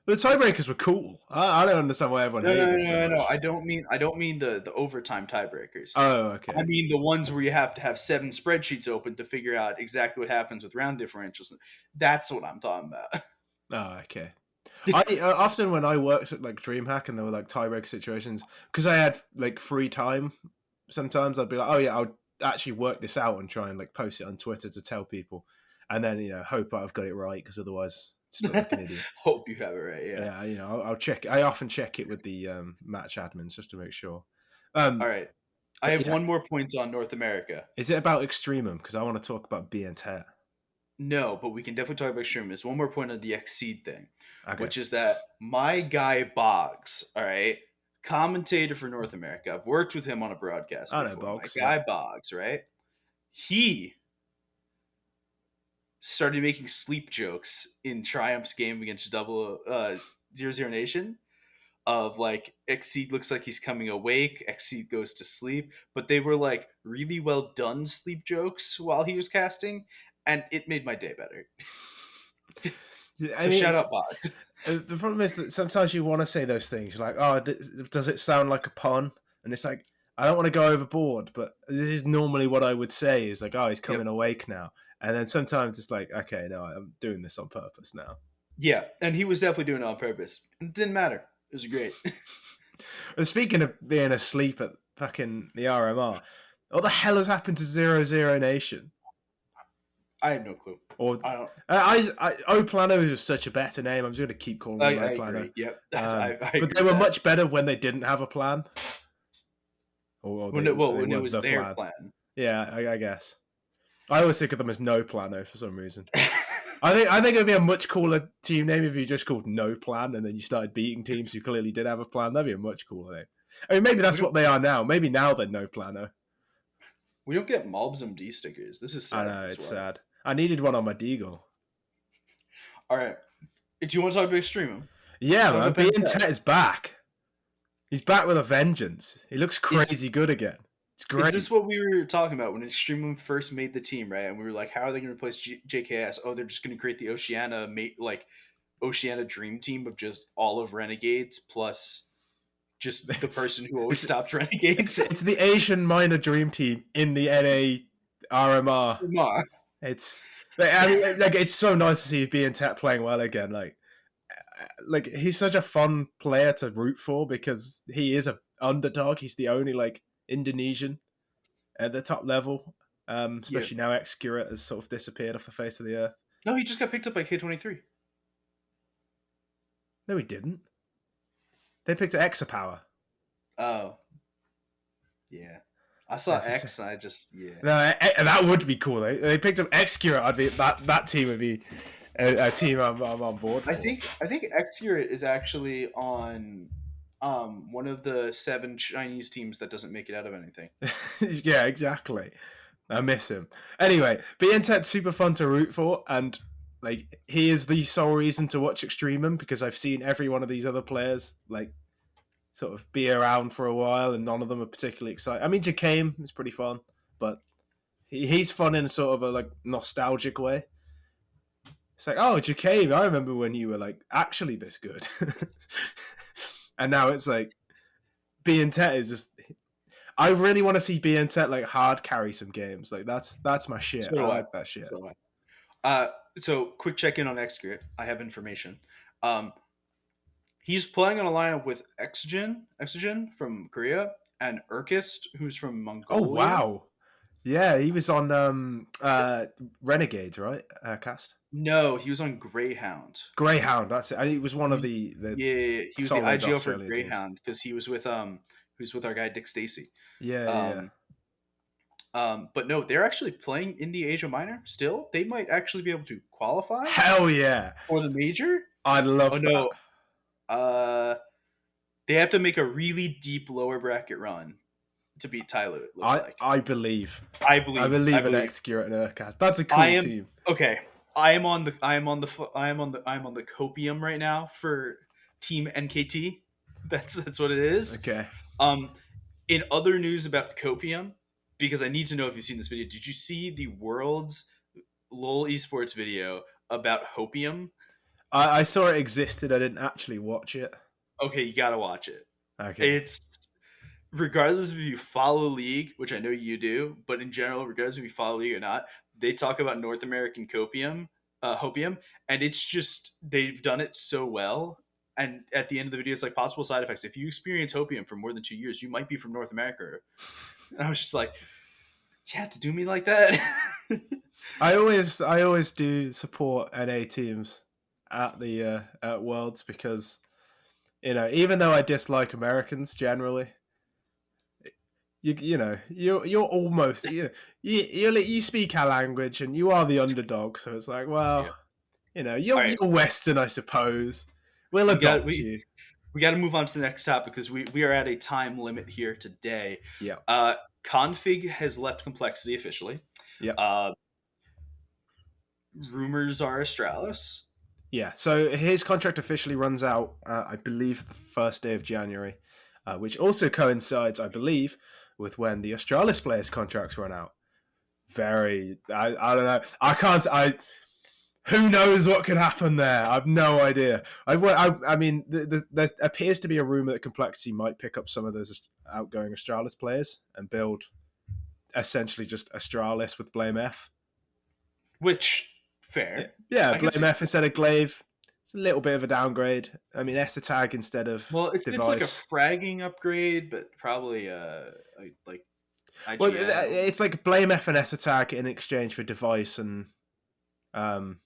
The tiebreakers were cool. I don't understand why everyone hated them so much. No. I don't mean the overtime tiebreakers. Oh, okay. I mean the ones where you have to have 7 spreadsheets open to figure out exactly what happens with round differentials. That's what I'm talking about. Oh, okay. I often when I worked at like DreamHack and there were like tiebreaker situations, because I had like free time, sometimes I'd be like, oh yeah, I'll actually work this out and try and like post it on Twitter to tell people, and then hope I've got it right, because otherwise still like an idiot. Hope you have it right. Yeah. I'll check. I often check it with the match admins just to make sure. All right. I have one more point on North America. Is it about Extremum? Because I want to talk about B and Tet. No, but we can definitely talk about Extremum. There's one more point on the Exceed thing, which is that my guy Boggs, all right, commentator for North America. I've worked with him on a broadcast before. I know Boggs. My guy Boggs, right? He started making sleep jokes in Triumph's game against 00 Nation of like Exceed looks like he's coming awake, Exceed goes to sleep, but they were like really well done sleep jokes while he was casting, and it made my day better. So shout out bots. The problem is that sometimes you want to say those things. You're like, oh, does it sound like a pun? And it's like, I don't want to go overboard, but this is normally what I would say is like, oh, he's coming awake now. And then sometimes it's like, okay, no, I'm doing this on purpose now. Yeah, and he was definitely doing it on purpose. It didn't matter. It was great. And speaking of being asleep at fucking the RMR, what the hell has happened to 00 Nation? I have no clue. Or O Plano is such a better name. I'm just going to keep calling them O Plano. Yep. But they were much better when they didn't have a plan. When it was their plan. Yeah, I guess. I always think of them as No Plano for some reason. I think it would be a much cooler team name if you just called No Plan and then you started beating teams who clearly did have a plan. That'd be a much cooler name. I mean, maybe that's what they are now. Maybe now they're No Plano. We don't get Mobs MD stickers. This is sad. I know, it's sad. I needed one on my Deagle. All right. Do you want to talk about Extreme? Yeah, man. BN10 is back. He's back with a vengeance. He looks crazy good again. It's great. Is this what we were talking about when Extreme first made the team, right? And we were like, how are they going to replace JKS? Oh, they're just going to create the Oceania Dream Team of just all of Renegades plus just the person who always stopped Renegades. It's the Asian minor Dream Team in the NA RMR. It's like it's so nice to see BN10 playing well again. Like he's such a fun player to root for because he is an underdog. He's the only Indonesian at the top level, especially now Excurate has sort of disappeared off the face of the earth. No, he just got picked up by K23. No, he didn't. They picked Exapower. Oh. Yeah. I saw X and I just, No, that would be cool. They picked up Excurate. I'd be that team would be a team I'm on board for. I think Excurate is actually on one of the 7 Chinese teams that doesn't make it out of anything. Yeah, exactly. I miss him. Anyway, BN10's super fun to root for, and he is the sole reason to watch Extremum because I've seen every one of these other players sort of be around for a while, and none of them are particularly exciting. I mean, Jakame is pretty fun, but he's fun in sort of a nostalgic way. It's like, oh, Jakame, I remember when you were actually this good. And now it's BN10 is just. I really want to see BN10 hard carry some games. That's my shit. I like that shit. So quick check in on Excurate. I have information. He's playing on a lineup with Exogen from Korea and Urkist, who's from Mongolia. Oh wow. Yeah, he was on Renegades, right? Cast. No, he was on Greyhound. Greyhound, that's it. He was one of the he was the IGL for Greyhound because he was with our guy Dick Stacy. Yeah. But no, they're actually playing in the Asia Minor still. They might actually be able to qualify. Hell yeah! For the major. I'd love that. No. They have to make a really deep lower bracket run to beat Tyloo. I believe. I believe in Excurate and Urcast. That's a cool team. Okay. I am on the copium right now for Team NKT. That's what it is. Okay. In other news about the copium, because I need to know if you've seen this video. Did you see the World's LoL Esports video about Hopium? I saw it existed. I didn't actually watch it. Okay, you gotta watch it. Okay. It's regardless if you follow League, which I know you do, but in general, regardless if you follow League or not, they talk about North American Hopium, and it's just they've done it so well. And at the end of the video, it's possible side effects. If you experience Hopium for more than 2 years, you might be from North America. And I was just like, you have to do me like that. I always do support NA teams at the at Worlds because even though I dislike Americans generally, you're almost you speak our language and you are the underdog, so it's you're Western, I suppose. We'll adopt you. We got to move on to the next topic because we are at a time limit here today. Yeah. Config has left Complexity officially. Yeah. Rumors are Astralis. Yeah. So his contract officially runs out, I believe, the first day of January, which also coincides, I believe, with when the Astralis players' contracts run out. I don't know. Who knows what could happen there? I've no idea. I mean, there appears to be a rumor that Complexity might pick up some of those outgoing Astralis players and build essentially just Astralis with Blame F. Which, Yeah, fair. yeah, I can Blame see F that. instead of Glaive. It's a little bit of a downgrade. I mean, Tag instead of Well, it's like a Device. fragging upgrade, but probably like Well, IGL. it's like Blame F and Tag in exchange for Device and um,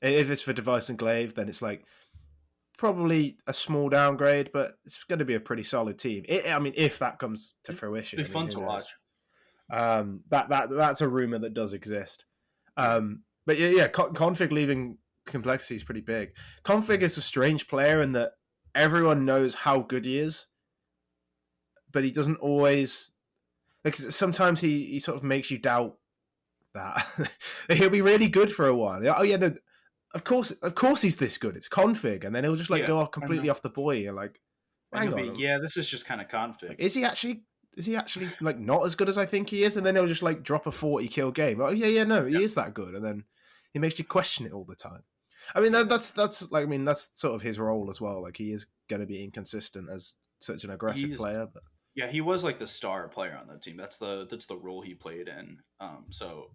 if it's for Device and Glaive, then it's like probably a small downgrade, but it's going to be a pretty solid team. I mean, if that comes to fruition, Be I mean, fun who to watch. knows? That's a rumor that does exist. But yeah, Config leaving Complexity is pretty big. Config is a strange player in that everyone knows how good he is, but he doesn't always. Like sometimes he sort of makes you doubt that he'll be really good for a while. Oh yeah, no, of course he's this good. It's Config, and then he'll just like Yeah, go and completely off the buoy. And like, and hang you'll be, on, yeah, this is just kind of config. like, is he actually? Is he actually like not as good as I think he is? And then he'll just like drop a 40 kill game. Oh yeah, no, he is that good. And then he makes you question it all the time. I mean, that's like, I mean, that's sort of his role as well. Like, he is going to be inconsistent as such an aggressive He's player. But Yeah, he was like the star player on that team. That's the role he played in. So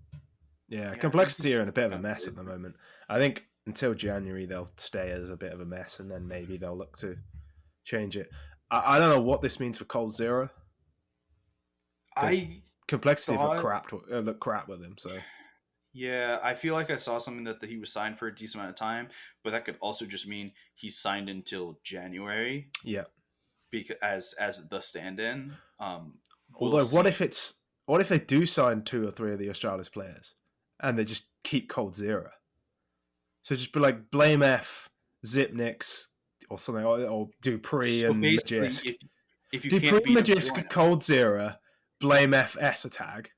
yeah, yeah, Complexity are in a he's bit of a kind mess of at the moment. I think until January they'll stay as a bit of a mess, and then maybe they'll look to change it. I don't know what this means for Cold Zero, because I Complexity have thought, look crap with him. So yeah, I feel like I saw something that he was signed for a decent amount of time, but that could also just mean he's signed until January yeah. because as the stand-in. We'll Although, see. what if they do sign 2 or 3 of the Australis players, and they just keep Cold Zero? So just be like Blame F, Zipnix, or something, or Dupree So and basically, Magisk. if you Dupree can't and beat him, join Magisk, him. Cold Zero, Blame F, Tag.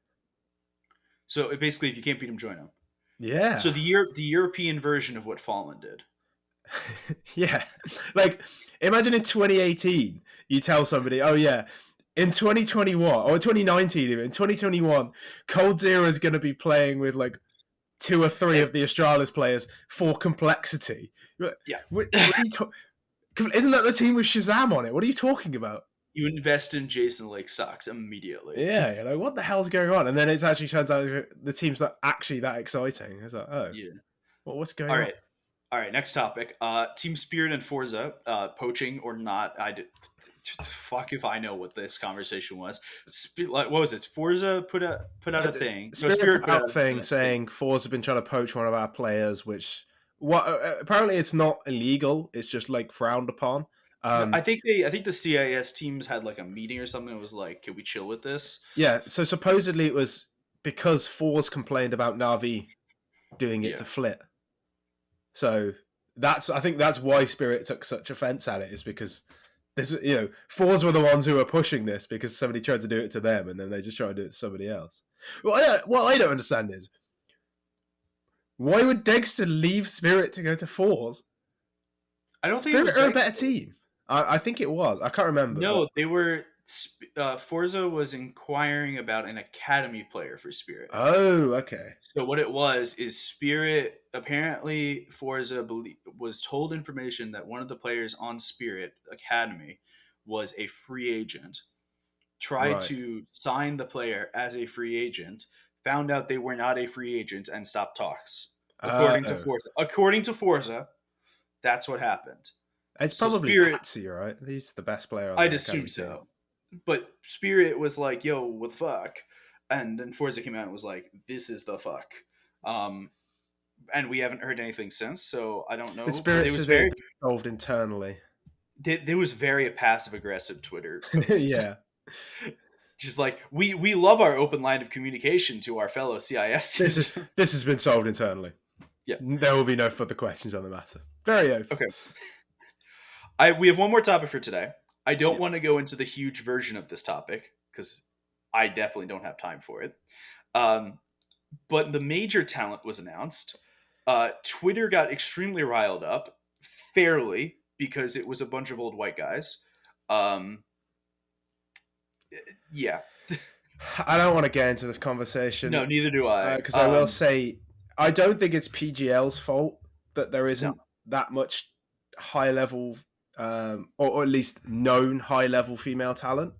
So basically, if you can't beat him, join him. Yeah. So the European version of what Fallen did. Yeah. Like, imagine in 2018, you tell somebody, oh yeah, in 2021, or 2019 even, in 2021, Cold Zero is going to be playing with like 2 or 3 of the Astralis players for Complexity. Yeah. What are you Isn't that the team with Shazam on it? What are you talking about? You invest in Jason Lake Sox immediately. Yeah, you're like, what the hell's going on? And then it actually turns out the team's not actually that exciting. It's like, oh, Yeah. well, what's going All on? right. All right. Next topic. Team Spirit and Forza, poaching or not. I did. Fuck if I know what this conversation was. What was it? Forza put out a thing. No, Spirit Spirit put put out out a a thing thing. saying Forza have been trying to poach one of our players, which apparently it's not illegal. It's just like frowned upon. No, Um, I think the CIS teams had like a meeting or something. That was like, can we chill with this? yeah, so supposedly it was because Forza complained about Navi doing it Yeah. to Flit. So I think that's why Spirit took such offense at it, is because this, Forza were the ones who were pushing this because somebody tried to do it to them, and then they just tried to do it to somebody else. What I don't understand is, why would Dexter leave Spirit to go to Forza? I don't think it Spirit was are a better Dexter. team. I think it was. I can't remember, but No, they were. Forza was inquiring about an academy player for Spirit. oh, okay, So what it was is Spirit. Apparently, Forza was told information that one of the players on Spirit Academy was a free agent. Tried right. to sign the player as a free agent. Found out they were not a free agent and stopped talks. According to Oh, Forza. According to Forza, that's what happened. it's So probably Spirit, Patsy, right? He's the best player on I'd the assume academy team. so. But Spirit was like, "Yo, what the fuck?" And then Forza came out and was like, "This is the fuck." Um, and we haven't heard anything since, so I don't The know. But Spirit said it had been solved internally. there was very passive aggressive Twitter posts, Yeah. just like we love our open line of communication to our fellow CIS teams. This has been solved internally. Yeah. There will be no further questions on the matter. Very open. Okay. We have one more topic for today. I don't Yeah. want to go into the huge version of this topic because I definitely don't have time for it. But the major talent was announced. Twitter got extremely riled up, fairly, because it was a bunch of old white guys. Yeah. I don't want to get into this conversation No, neither do I. because I will say I don't think it's PGL's fault that there No. isn't that much high level, or at least known high level female talent.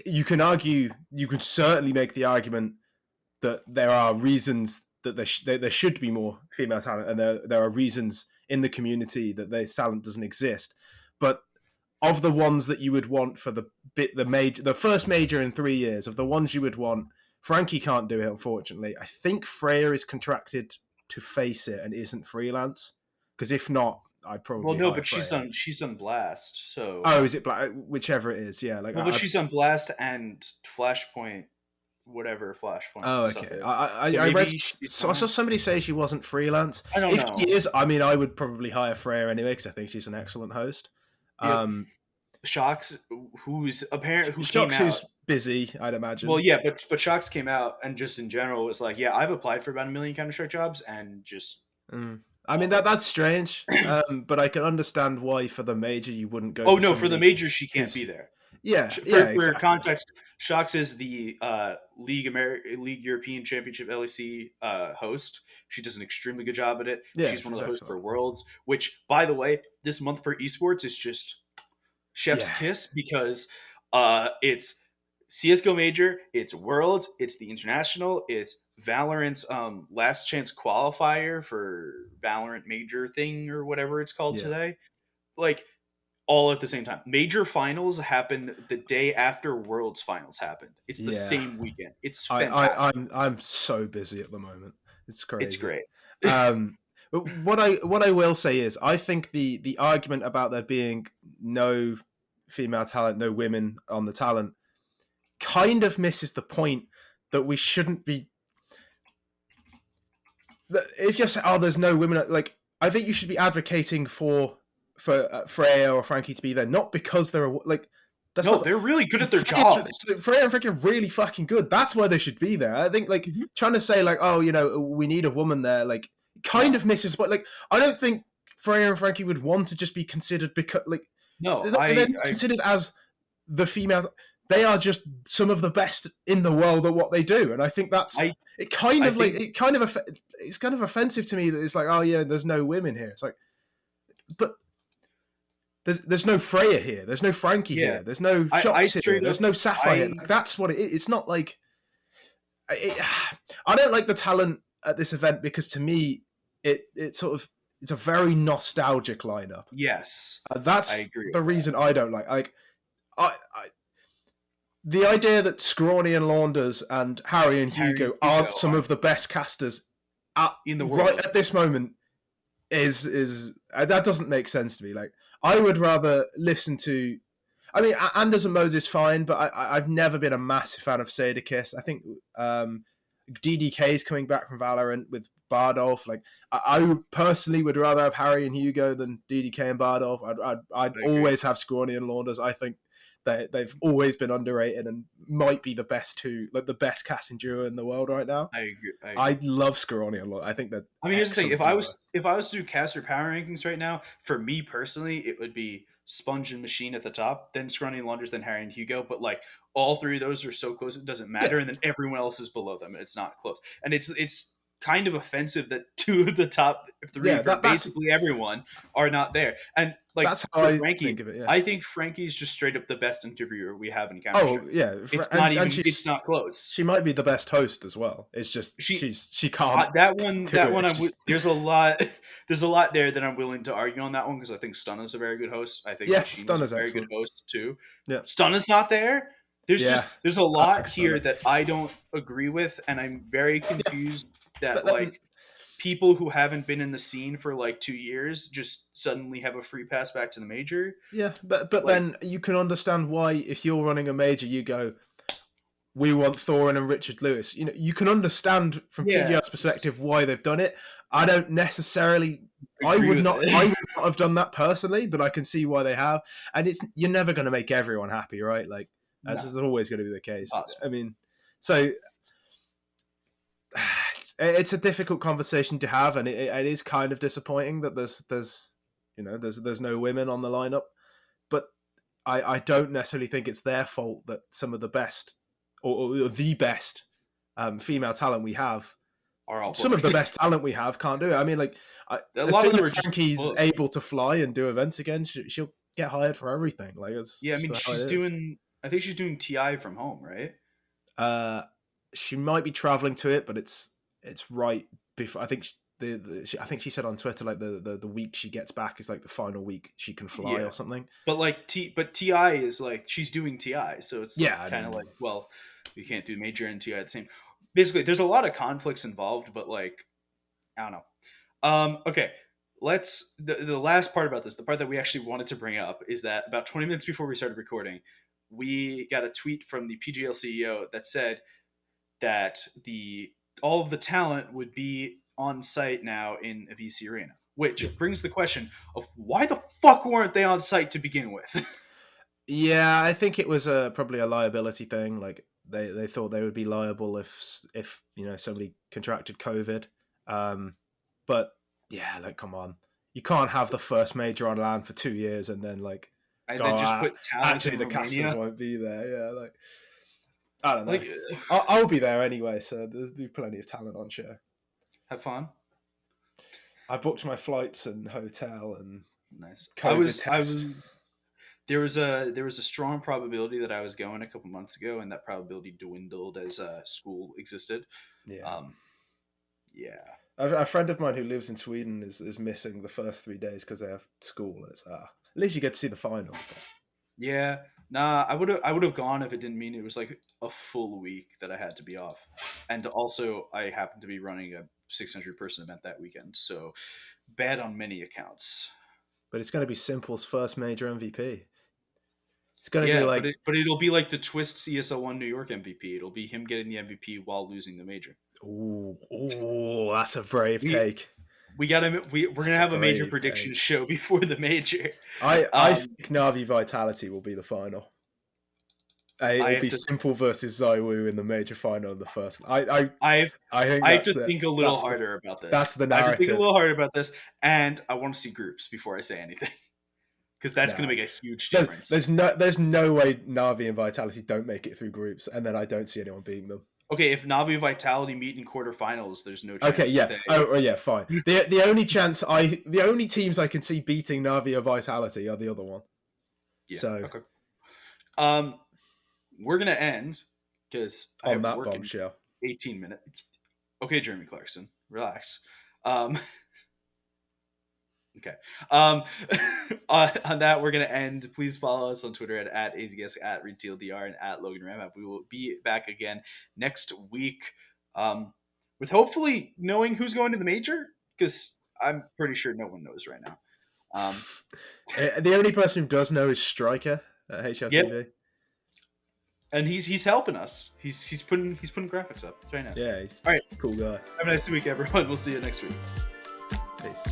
You can argue, you can certainly make the argument that there are reasons that there should be more female talent, and there are reasons in the community that their talent doesn't exist. But of the ones that you would want for the first major in 3 years, of the ones you would want, Frankie can't do it, unfortunately. I think Freya is contracted to face it and isn't freelance, because if not, I'd Well, probably no, hire but Freya. she's on Blast, so Oh, is it Black? Whichever it is, yeah. Like, well, but she's on Blast and Flashpoint, whatever Flashpoint oh, stuff okay. is. I, So I read. maybe she's So I saw fine. somebody say she wasn't freelance. I don't If know. she is, I mean, I would probably hire Freya anyway because I think she's an excellent host. Yep. Shocks, who came Shocks, out. who's busy, I'd imagine. Well, yeah, but Shocks came out and just in general was like, yeah, I've applied for about 1 million Counter Strike jobs and just I mean that's strange, but I can understand why for the major you wouldn't go. oh For no, for the somebody majors she can't be who's there. yeah, For exactly. context, Shocks is the League European Championship LEC host. She does an extremely good job at it. Yeah, She's one of she's the hosts for excellent. Worlds, which, by the way, this month for esports is just chef's Yeah, kiss because it's CS:GO Major, it's Worlds, it's the International, it's Valorant's last chance qualifier for Valorant Major thing or whatever it's called yeah, today. Like all at the same time. Major finals happen the day after Worlds finals happened. It's the yeah. same weekend. It's I fantastic. I'm so busy at the moment. It's It's crazy. great. But what I will say is I think the argument about there being no female talent, no women on the talent, kind of misses the point that we shouldn't be. If you're saying, oh, there's no women, like I think you should be advocating for Freya or Frankie to be there, not because they're like that's No, not. they're really good at their jobs. Freya and Frankie are really fucking good. That's why they should be there. I think like Mhm. trying to say like, oh, we need a woman there, like kind No, of misses. But like, I don't think Freya and Frankie would want to just be considered because like no, they're not considered as the female. They are just some of the best in the world at what they do, and I think that's I, it. Kind I of like think, it's kind of offensive to me that it's like, oh yeah, there's no women here. It's like, but there's no Freya here. There's no Frankie yeah, here. There's no I Shocks here. straight up, There's no Sapphire here. I, Like, that's what it is. It's not like it, I don't like the talent at this event because to me, it sort of it's a very nostalgic lineup. yes, I That's agree the with that. reason I don't like. Like I the idea that Scrawny and Launders and Harry and Harry and Hugo aren't Hugo some are of the best casters in the right world. at this moment is that doesn't make sense to me. Like I would rather listen to. I mean, Anders and Moses fine, but I've never been a massive fan of Sadakist. I think DDK is coming back from Valorant with Bardolph. Like I personally would rather have Harry and Hugo than DDK and Bardolph. I'd I agree. always have Scrawny and Launders. I think they've always been underrated and might be the best two, like the best casting duo in the world right now. I agree. I I agree. love Scrawny and Launders. I think they're I mean, here's the thing: excellent duo. if I was to do caster power rankings right now, for me personally, it would be Sponge and Machine at the top, then Scrawny and Launders, then Harry and Hugo. But like all three of those are so close, it doesn't Yeah, matter, and then everyone else is below them, and it's not close. And it's kind of offensive that two of the top three yeah. for That's basically everyone are not there. And like that's how for I Frankie, think of it. Yeah. I think Frankie's just straight up the best interviewer we have in Counter Oh Strike. yeah, It's not even. and It's not close. she might be the best host as well. It's just She she can't do that one it. It's just, there's a lot there's a lot there that I'm willing to argue on that one because I think Stunna's a very good host. I think yeah, Machine is a Stunner's very good excellent. host too. Yeah, Stunna's not there. yeah, There's a I like lot here Stunner. that I don't agree with, and I'm very Yeah, confused that but then like people who haven't been in the scene for like 2 years just suddenly have a free pass back to the major. yeah, but Like then you can understand why if you're running a major, you go, we want Thorin and Richard Lewis. You can understand from yeah, PGR's perspective why they've done it. I don't necessarily. agree with I it. would not have done that personally, but I can see why they have. And you're never going to make everyone happy, right? Like as No, is always going to be the case. I impossible. mean, so it's a difficult conversation to have, and it is kind of disappointing that there's no women on the lineup. But I don't necessarily think it's their fault that some of the best or the best female talent we have are all some of the booked. best talent we have can't do it. I mean, like, A as lot of soon them as are just Frankie's booked. able to fly and do events again, she'll get hired for everything. Like, it's Yeah, I just mean, how it she's is. doing. I think she's doing TI from home, right? Uh, she might be traveling to it, but it's right before. I think I think she said on Twitter like the week she gets back is like the final week she can fly Yeah, or something. but like TI is like she's doing TI, so it's Yeah, I kind of mean, like, well, we can't do major and TI at the same. Basically, there's a lot of conflicts involved, but like, I don't know. Okay, let's the last part about this, the part that we actually wanted to bring up, is that about 20 minutes before we started recording, we got a tweet from the PGL CEO that said that the all of the talent would be on site now in a VC Arena, which brings the question of why the fuck weren't they on site to begin with? yeah, I think it was probably a liability thing. Like they thought they would be liable if somebody contracted COVID. But yeah, like come on, you can't have the first major on land for 2 years and then like And go, then just put talent actually in the casters Romania. won't be there. Yeah, like I don't know. Like, I'll be there anyway, so there'll be plenty of talent on show. have fun. I booked my flights and hotel and Nice. COVID I test. was there was a strong probability that I was going a couple months ago, and that probability dwindled as school existed. Yeah. Um, yeah. A friend of mine who lives in Sweden is missing the first 3 days because they have school. It's at least you get to see the final. Yeah. Nah, I would have gone if it didn't mean it was like a full week that I had to be off. And also I happened to be running a 600 person event that weekend. So bad on many accounts. But it's going to be Simple's first major MVP. It's going to be Yeah, like, but it'll be like the Twist CSL1 New York MVP. It'll be him getting the MVP while losing the major. ooh, that's a brave We take. we're gonna have a major prediction show before the major. I think Navi Vitality will be the final. It'll be to, Simple versus Zywoo in the major final in the first. I think I have that's to it. think a little harder about this. That's the I have to think a narrative. little harder about this, and I want to see groups before I say anything, because that's going to make a huge difference. There's no way Navi and Vitality don't make it through groups, and then I don't see anyone beating them. Okay, if Navi and Vitality meet in quarterfinals, there's no chance. Okay, yeah. Oh, yeah, fine. The only teams I can see beating Navi or Vitality are the other one. Yeah. So okay. We're gonna end because I have work bombshell. in 18 minutes. Okay, Jeremy Clarkson, relax. Okay. On that, we're gonna end. Please follow us on Twitter at Aizyesque, at ReadTLDR, and at Logan Ramhap. We will be back again next week, with hopefully knowing who's going to the major, because I'm pretty sure no one knows right now. The only person who does know is Striker at HLTV. Yep. And he's helping us. He's putting graphics up. It's very nice. Yeah, he's all right. Cool guy. Have a nice week, everyone. We'll see you next week. Peace.